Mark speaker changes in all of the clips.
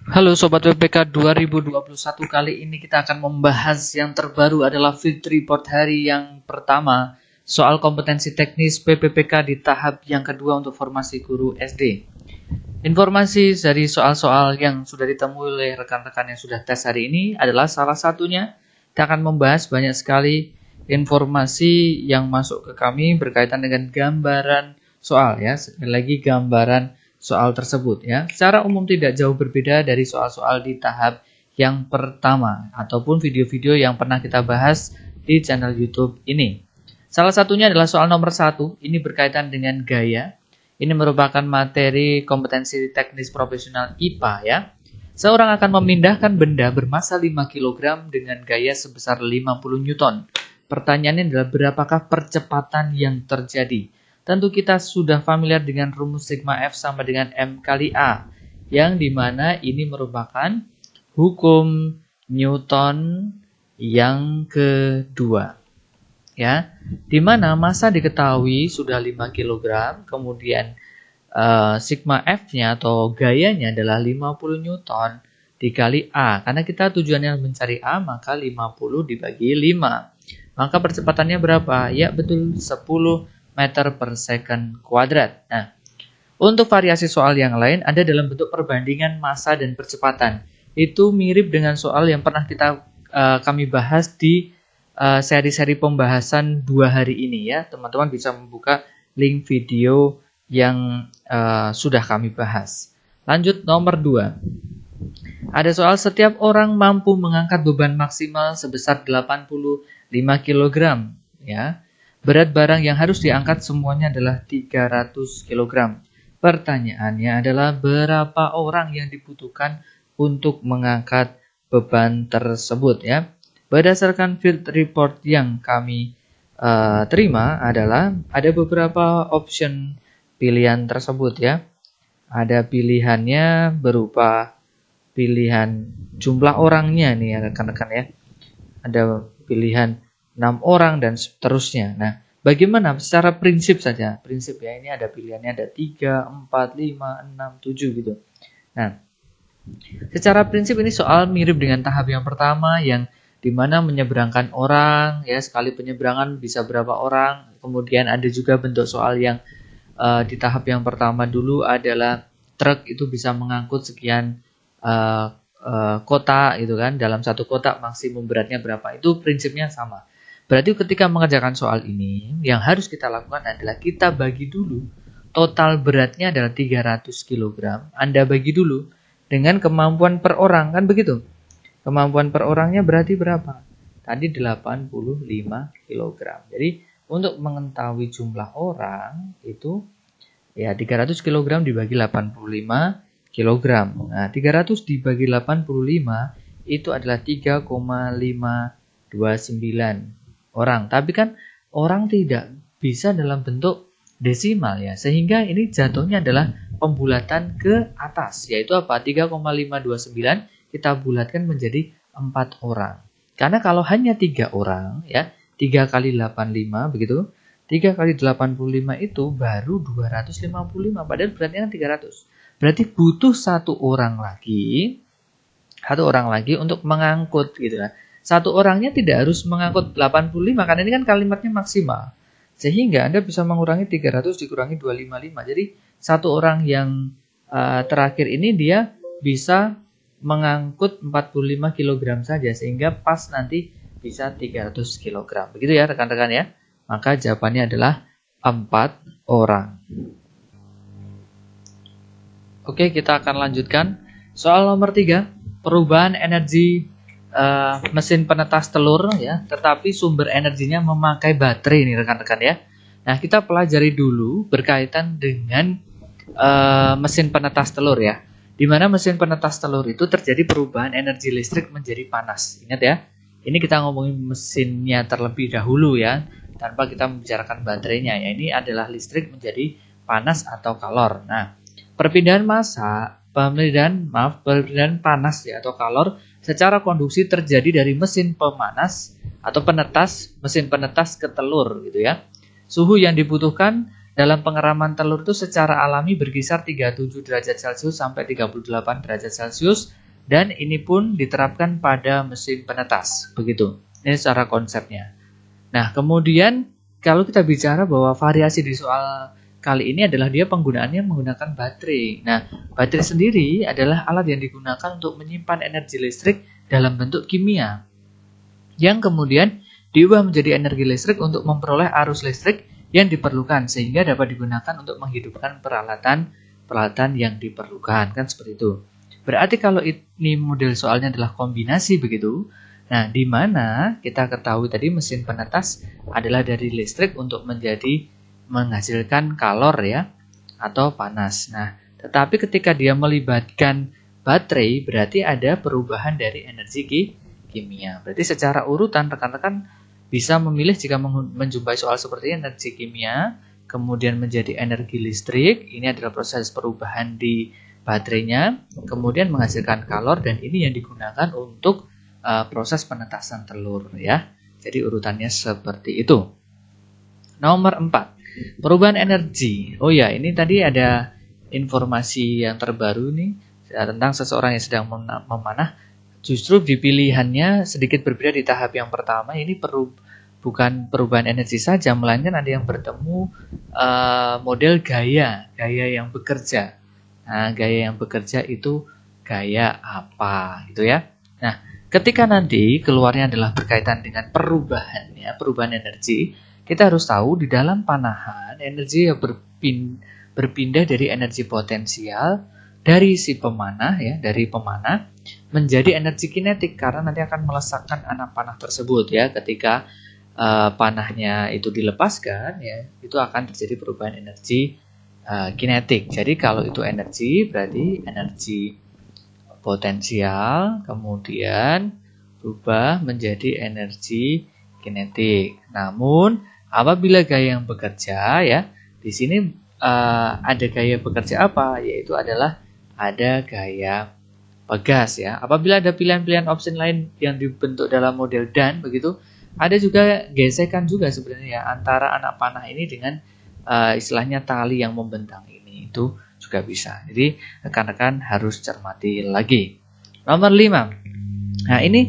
Speaker 1: Halo Sobat WPK 2021, kali ini kita akan membahas yang terbaru adalah field report hari yang pertama soal kompetensi teknis PPPK di tahap yang kedua untuk formasi guru SD. Informasi dari soal-soal yang sudah ditemui oleh rekan-rekan yang sudah tes hari ini adalah salah satunya kita akan membahas banyak sekali informasi yang masuk ke kami berkaitan dengan gambaran soal ya. Sekali lagi gambaran soal tersebut ya. Secara umum tidak jauh berbeda dari soal-soal di tahap yang pertama ataupun video-video yang pernah kita bahas di channel YouTube ini. Salah satunya adalah soal nomor 1, ini berkaitan dengan gaya. Ini merupakan materi kompetensi teknis profesional IPA ya. Seorang akan memindahkan benda bermasa 5 kg dengan gaya sebesar 50 Newton. Pertanyaannya adalah berapakah percepatan yang terjadi? Tentu kita sudah familiar dengan rumus sigma F sama dengan M kali A, yang dimana ini merupakan hukum Newton yang kedua. Ya, dimana massa diketahui sudah 5 kg, kemudian sigma F-nya atau gayanya adalah 50 Newton dikali A. Karena kita tujuannya mencari A, maka 50 dibagi 5. Maka percepatannya berapa? Ya betul, 10 meter per second kuadrat. Nah, untuk variasi soal yang lain ada dalam bentuk perbandingan massa dan percepatan. Itu mirip dengan soal yang pernah kami bahas di seri-seri pembahasan 2 hari ini ya. Teman-teman bisa membuka link video yang sudah kami bahas. Lanjut nomor 2. Ada soal setiap orang mampu mengangkat beban maksimal sebesar 85 kg ya. Berat barang yang harus diangkat semuanya adalah 300 kg. Pertanyaannya adalah berapa orang yang dibutuhkan untuk mengangkat beban tersebut ya. Berdasarkan field report yang kami terima adalah ada beberapa option pilihan tersebut ya. Ada pilihannya berupa pilihan jumlah orangnya nih ya rekan-rekan ya. Ada pilihan 6 orang dan seterusnya. Nah, bagaimana secara prinsip saja? Prinsip ya, ini ada pilihannya ada 3, 4, 5, 6, 7 gitu. Nah, secara prinsip ini soal mirip dengan tahap yang pertama yang dimana menyeberangkan orang ya, sekali penyeberangan bisa berapa orang. Kemudian ada juga bentuk soal yang di tahap yang pertama dulu adalah truk itu bisa mengangkut sekian kota gitu kan, dalam satu kota maksimum beratnya berapa. Itu prinsipnya sama. Berarti ketika mengerjakan soal ini, yang harus kita lakukan adalah kita bagi dulu total beratnya adalah 300 kg. Anda bagi dulu dengan kemampuan per orang, kan begitu? Kemampuan per orangnya berarti berapa? Tadi 85 kg. Jadi untuk mengetahui jumlah orang itu ya 300 kg dibagi 85 kg. Nah, 300 dibagi 85 itu adalah 3,529 orang. Tapi kan orang tidak bisa dalam bentuk desimal ya. Sehingga ini jatuhnya adalah pembulatan ke atas. Yaitu apa? 3,529 kita bulatkan menjadi 4 orang. Karena kalau hanya 3 orang ya, 3 kali 85 begitu. 3 kali 85 itu baru 255. Padahal beratnya kan 300. Berarti butuh satu orang lagi untuk mengangkut gitu ya. Satu orangnya tidak harus mengangkut 85 karena ini kan kalimatnya maksimal. Sehingga Anda bisa mengurangi 300 dikurangi 255. Jadi satu orang yang terakhir ini dia bisa mengangkut 45 kg saja sehingga pas nanti bisa 300 kg. Begitu ya rekan-rekan ya. Maka jawabannya adalah 4 orang. Oke, kita akan lanjutkan. Soal nomor 3, perubahan energi mesin penetas telur ya, tetapi sumber energinya memakai baterai nih rekan-rekan ya. Nah, kita pelajari dulu berkaitan dengan mesin penetas telur ya. Di mana mesin penetas telur itu terjadi perubahan energi listrik menjadi panas. Ingat ya, ini kita ngomongin mesinnya terlebih dahulu ya, tanpa kita membicarakan baterainya ya. Ini adalah listrik menjadi panas atau kalor. Nah, perpindahan panas ya atau kalor secara konduksi terjadi dari mesin pemanas atau mesin penetas ke telur gitu ya. Suhu yang dibutuhkan dalam pengeraman telur itu secara alami berkisar 37 derajat Celcius sampai 38 derajat Celcius, dan ini pun diterapkan pada mesin penetas. Begitu. Ini secara konsepnya. Nah, kemudian kalau kita bicara bahwa variasi di soal kali ini adalah dia penggunaannya menggunakan baterai. Nah, baterai sendiri adalah alat yang digunakan untuk menyimpan energi listrik dalam bentuk kimia, yang kemudian diubah menjadi energi listrik untuk memperoleh arus listrik yang diperlukan, sehingga dapat digunakan untuk menghidupkan peralatan yang diperlukan. Kan seperti itu. Berarti kalau ini model soalnya adalah kombinasi begitu. Nah, di mana kita ketahui tadi mesin penetas adalah dari listrik untuk menjadi menghasilkan kalor ya, atau panas. Nah, tetapi ketika dia melibatkan baterai berarti ada perubahan dari energi kimia. Berarti secara urutan rekan-rekan bisa memilih jika menjumpai soal seperti energi kimia, kemudian menjadi energi listrik, ini adalah proses perubahan di baterainya, kemudian menghasilkan kalor, dan ini yang digunakan untuk proses penetasan telur ya. Jadi urutannya seperti itu. Nomor 4, perubahan energi. Oh ya, ini tadi ada informasi yang terbaru nih tentang seseorang yang sedang memanah. Justru di pilihannya sedikit berbeda di tahap yang pertama. Ini bukan perubahan energi saja, melainkan ada yang bertemu model gaya yang bekerja. Nah, gaya yang bekerja itu gaya apa gitu ya. Nah, ketika nanti keluarnya adalah berkaitan dengan perubahan energi, kita harus tahu di dalam panahan energi yang berpindah dari energi potensial dari si pemanah ya, dari pemanah menjadi energi kinetik, karena nanti akan melesakkan anak panah tersebut ya. Ketika panahnya itu dilepaskan ya, itu akan terjadi perubahan energi kinetik. Jadi kalau itu energi berarti energi potensial kemudian berubah menjadi energi kinetik. Namun apabila gaya yang bekerja ya, di sini ada gaya bekerja apa? Yaitu adalah ada gaya pegas ya. Apabila ada pilihan-pilihan opsi lain yang dibentuk dalam model dan begitu, ada juga gesekan juga sebenarnya ya, antara anak panah ini dengan istilahnya tali yang membentang ini, itu juga bisa. Jadi rekan-rekan harus cermati lagi. Nomor 5. Nah, ini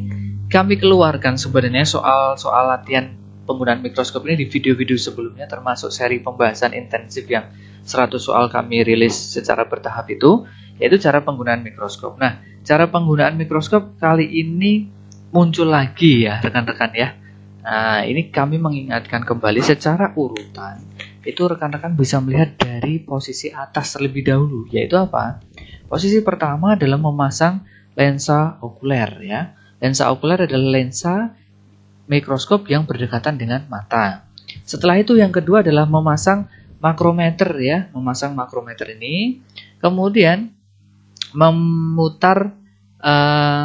Speaker 1: kami keluarkan sebenarnya soal latihan penggunaan mikroskop ini di video-video sebelumnya, termasuk seri pembahasan intensif yang 100 soal kami rilis secara bertahap itu, yaitu cara penggunaan mikroskop. Nah, cara penggunaan mikroskop kali ini muncul lagi ya rekan-rekan ya. Nah, ini kami mengingatkan kembali secara urutan. Itu rekan-rekan bisa melihat dari posisi atas terlebih dahulu, yaitu apa? Posisi pertama adalah memasang lensa okuler ya. Lensa okuler adalah lensa mikroskop yang berdekatan dengan mata. Setelah itu yang kedua adalah memasang makrometer ya, memasang makrometer ini, kemudian memutar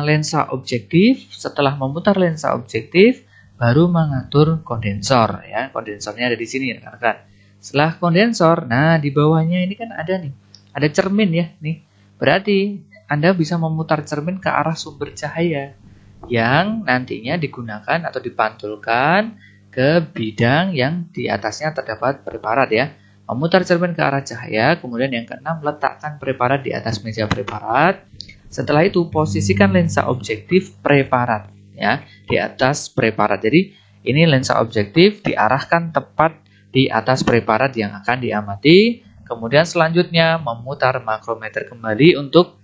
Speaker 1: lensa objektif. Setelah memutar lensa objektif, baru mengatur kondensor ya. Kondensornya ada di sini rekan-rekan. Setelah kondensor, nah di bawahnya ini kan ada nih, ada cermin ya nih. Berarti Anda bisa memutar cermin ke arah sumber cahaya yang nantinya digunakan atau dipantulkan ke bidang yang di atasnya terdapat preparat ya. Memutar cermin ke arah cahaya, kemudian yang keenam letakkan preparat di atas meja preparat. Setelah itu posisikan lensa objektif preparat ya di atas preparat. Jadi ini lensa objektif diarahkan tepat di atas preparat yang akan diamati. Kemudian selanjutnya memutar makrometer kembali untuk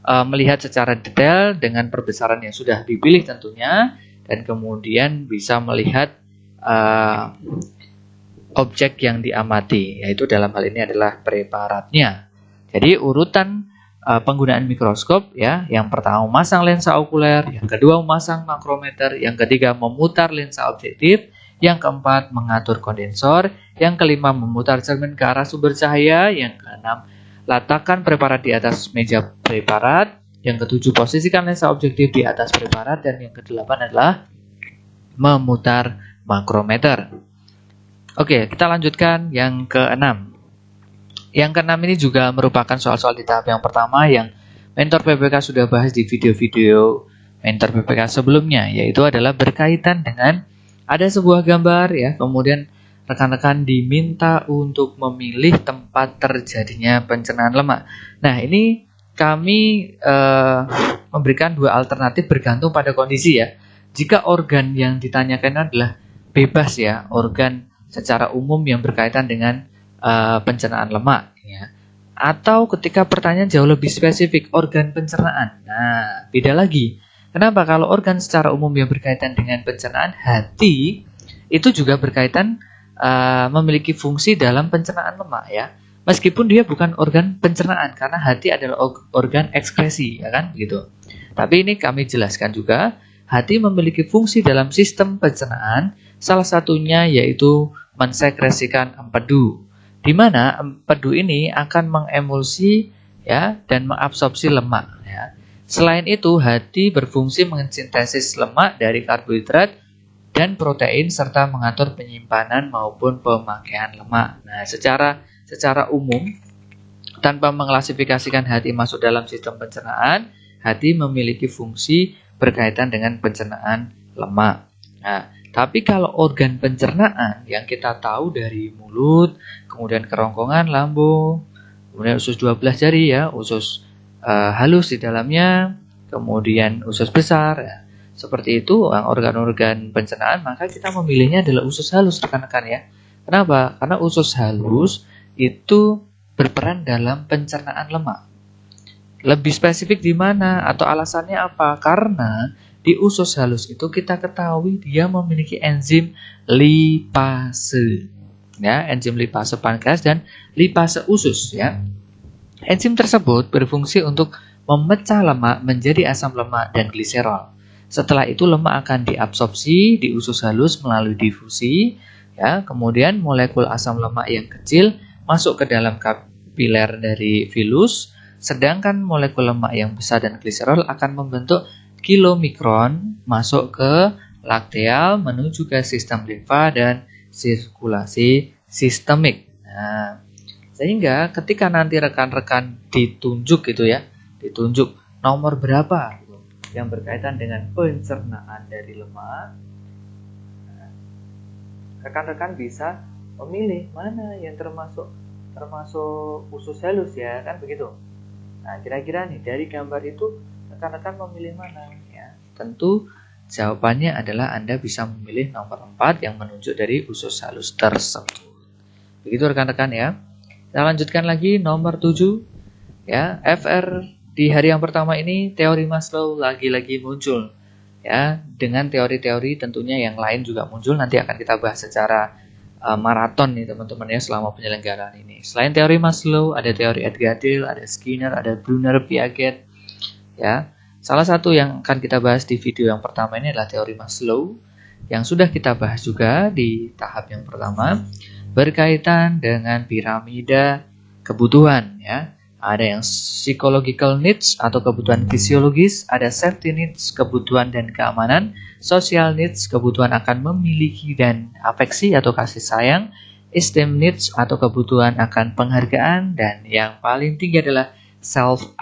Speaker 1: melihat secara detail dengan perbesaran yang sudah dipilih tentunya, dan kemudian bisa melihat objek yang diamati, yaitu dalam hal ini adalah preparatnya. Jadi urutan penggunaan mikroskop ya, yang pertama memasang lensa okuler, yang kedua memasang makrometer, yang ketiga memutar lensa objektif, yang keempat mengatur kondensor, yang kelima memutar cermin ke arah sumber cahaya, yang keenam letakkan preparat di atas meja preparat, yang ketujuh posisikan lensa objektif di atas preparat, dan yang kedelapan adalah memutar makrometer. Oke, kita lanjutkan yang keenam. Yang keenam ini juga merupakan soal-soal di tahap yang pertama yang Mentor PPK sudah bahas di video-video Mentor PPK sebelumnya, yaitu adalah berkaitan dengan ada sebuah gambar ya, kemudian rekan-rekan diminta untuk memilih tempat terjadinya pencernaan lemak. Nah, ini kami memberikan dua alternatif bergantung pada kondisi ya. Jika organ yang ditanyakan adalah bebas ya, organ secara umum yang berkaitan dengan pencernaan lemak ya. Atau ketika pertanyaan jauh lebih spesifik, organ pencernaan. Nah, beda lagi. Kenapa? Kalau organ secara umum yang berkaitan dengan pencernaan, hati itu juga berkaitan memiliki fungsi dalam pencernaan lemak ya. Meskipun dia bukan organ pencernaan, karena hati adalah organ ekskresi, ya kan? Gitu. Tapi ini kami jelaskan juga, hati memiliki fungsi dalam sistem pencernaan, salah satunya yaitu mensekresikan empedu, di mana empedu ini akan mengemulsi ya dan mengabsorpsi lemak ya. Selain itu, hati berfungsi mensintesis lemak dari karbohidrat dan protein serta mengatur penyimpanan maupun pemakaian lemak. Nah, secara umum tanpa mengklasifikasikan hati masuk dalam sistem pencernaan, hati memiliki fungsi berkaitan dengan pencernaan lemak. Nah, tapi kalau organ pencernaan yang kita tahu dari mulut, kemudian kerongkongan, lambung, kemudian usus 12 jari ya, usus halus di dalamnya, kemudian usus besar ya. Seperti itu organ-organ pencernaan, maka kita memilihnya adalah usus halus rekan-rekan ya. Kenapa? Karena usus halus itu berperan dalam pencernaan lemak. Lebih spesifik di mana atau alasannya apa? Karena di usus halus itu kita ketahui dia memiliki enzim lipase. Ya, enzim lipase pankreas dan lipase usus ya. Enzim tersebut berfungsi untuk memecah lemak menjadi asam lemak dan gliserol. Setelah itu lemak akan diabsorpsi di usus halus melalui difusi ya. Kemudian molekul asam lemak yang kecil masuk ke dalam kapiler dari vilus, sedangkan molekul lemak yang besar dan gliserol akan membentuk kilomikron masuk ke lakteal menuju ke sistem limfa dan sirkulasi sistemik. Nah, sehingga ketika nanti rekan-rekan ditunjuk gitu ya, ditunjuk nomor berapa gitu, yang berkaitan dengan pencernaan dari lemak, rekan-rekan bisa memilih mana yang termasuk usus halus ya, kan begitu. Nah, kira-kira nih dari gambar itu rekan-rekan memilih mana ya? Tentu jawabannya adalah Anda bisa memilih nomor 4 yang menunjuk dari usus halus tersebut. Begitu rekan-rekan ya. Kita lanjutkan lagi nomor 7 ya. FR di hari yang pertama ini teori Maslow lagi-lagi muncul ya, dengan teori-teori tentunya yang lain juga muncul, nanti akan kita bahas secara maraton nih teman-teman ya selama penyelenggaraan ini. Selain teori Maslow, ada teori Edgar-Deal, ada Skinner, ada Brunner, Piaget ya. Salah satu yang akan kita bahas di video yang pertama ini adalah teori Maslow yang sudah kita bahas juga di tahap yang pertama, berkaitan dengan piramida kebutuhan ya. Ada yang psychological needs atau kebutuhan fisiologis, ada safety needs, kebutuhan dan keamanan, social needs, kebutuhan akan memiliki dan afeksi atau kasih sayang, esteem needs atau kebutuhan akan penghargaan, dan yang paling tinggi adalah self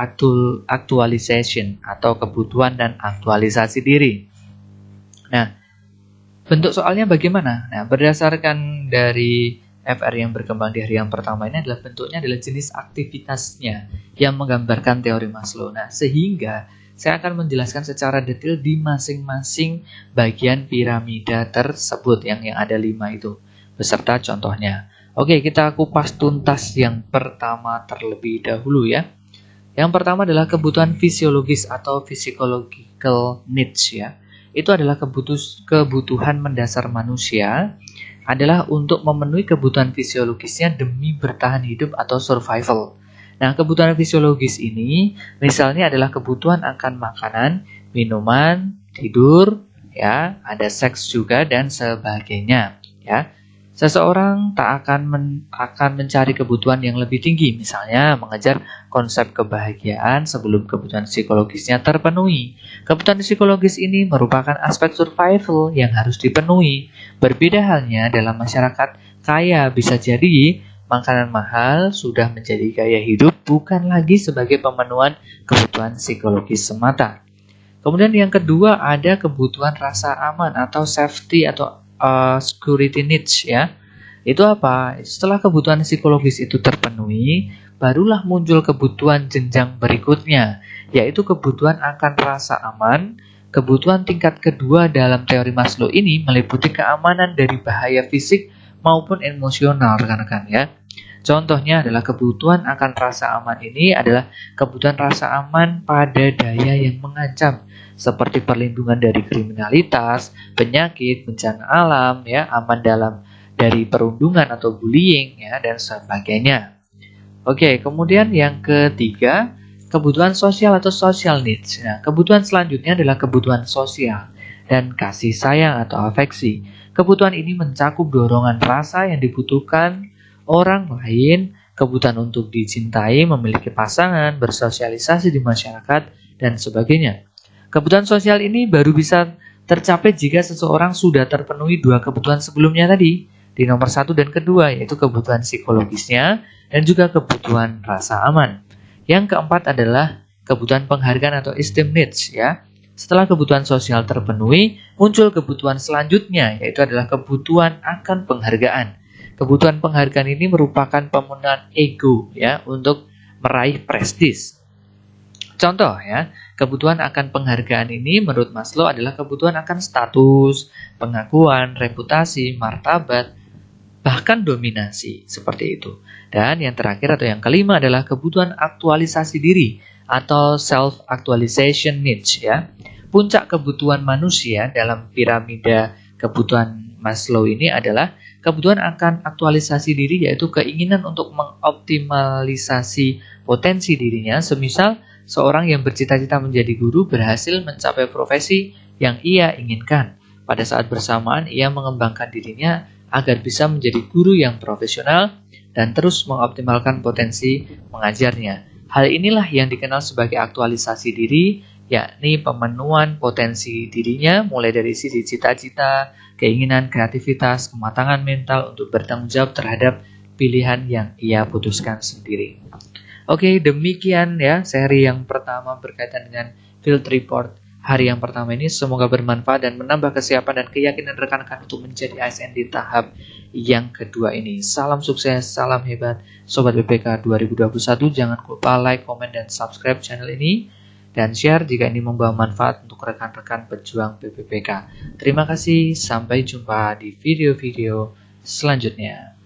Speaker 1: actualization atau kebutuhan dan aktualisasi diri. Nah, bentuk soalnya bagaimana? Nah, berdasarkan dari FR yang berkembang di hari yang pertama ini adalah bentuknya adalah jenis aktivitasnya yang menggambarkan teori Maslow. Nah, sehingga saya akan menjelaskan secara detail di masing-masing bagian piramida tersebut yang ada 5 itu, beserta contohnya. Oke, kita kupas tuntas yang pertama terlebih dahulu ya. Yang pertama adalah kebutuhan fisiologis atau physiological needs ya. Itu adalah kebutuhan mendasar manusia, adalah untuk memenuhi kebutuhan fisiologisnya demi bertahan hidup atau survival. Nah, kebutuhan fisiologis ini misalnya adalah kebutuhan akan makanan, minuman, tidur, ya, ada seks juga dan sebagainya, ya. Seseorang tak akan mencari kebutuhan yang lebih tinggi, misalnya mengejar konsep kebahagiaan sebelum kebutuhan psikologisnya terpenuhi. Kebutuhan psikologis ini merupakan aspek survival yang harus dipenuhi. Berbeda halnya dalam masyarakat kaya, bisa jadi makanan mahal sudah menjadi gaya hidup, bukan lagi sebagai pemenuhan kebutuhan psikologis semata. Kemudian yang kedua ada kebutuhan rasa aman atau safety atau security needs ya. Itu apa? Setelah kebutuhan psikologis itu terpenuhi, barulah muncul kebutuhan jenjang berikutnya, yaitu kebutuhan akan rasa aman. Kebutuhan tingkat kedua dalam teori Maslow ini meliputi keamanan dari bahaya fisik maupun emosional, rekan-rekan ya. Contohnya adalah kebutuhan akan rasa aman ini adalah kebutuhan rasa aman pada daya yang mengancam, seperti perlindungan dari kriminalitas, penyakit, bencana alam, ya, aman dari perundungan atau bullying, ya, dan sebagainya. Oke, kemudian yang ketiga, kebutuhan sosial atau social needs. Nah, kebutuhan selanjutnya adalah kebutuhan sosial dan kasih sayang atau afeksi. Kebutuhan ini mencakup dorongan rasa yang dibutuhkan orang lain, kebutuhan untuk dicintai, memiliki pasangan, bersosialisasi di masyarakat, dan sebagainya. Kebutuhan sosial ini baru bisa tercapai jika seseorang sudah terpenuhi dua kebutuhan sebelumnya tadi, di nomor 1 dan kedua, yaitu kebutuhan psikologisnya dan juga kebutuhan rasa aman. Yang keempat adalah kebutuhan penghargaan atau esteem needs, ya. Setelah kebutuhan sosial terpenuhi, muncul kebutuhan selanjutnya, yaitu adalah kebutuhan akan penghargaan. Kebutuhan penghargaan ini merupakan pemenuhan ego, ya, untuk meraih prestis. Contoh, ya, kebutuhan akan penghargaan ini menurut Maslow adalah kebutuhan akan status, pengakuan, reputasi, martabat, bahkan dominasi, seperti itu. Dan yang terakhir atau yang kelima adalah kebutuhan aktualisasi diri atau self-actualization needs, ya. Puncak kebutuhan manusia dalam piramida kebutuhan Maslow ini adalah kebutuhan akan aktualisasi diri, yaitu keinginan untuk mengoptimalisasi potensi dirinya. Semisal seorang yang bercita-cita menjadi guru berhasil mencapai profesi yang ia inginkan. Pada saat bersamaan ia mengembangkan dirinya agar bisa menjadi guru yang profesional dan terus mengoptimalkan potensi mengajarnya. Hal inilah yang dikenal sebagai aktualisasi diri, yakni pemenuhan potensi dirinya mulai dari sisi cita-cita, keinginan, kreativitas, kematangan mental untuk bertanggung jawab terhadap pilihan yang ia putuskan sendiri. Oke, demikian ya seri yang pertama berkaitan dengan field report hari yang pertama ini. Semoga bermanfaat dan menambah kesiapan dan keyakinan rekan-rekan untuk menjadi ASN di tahap yang kedua ini. Salam sukses, salam hebat Sobat PPK 2021. Jangan lupa like, komen, dan subscribe channel ini dan share jika ini membawa manfaat untuk rekan-rekan pejuang PPPK. Terima kasih, sampai jumpa di video-video selanjutnya.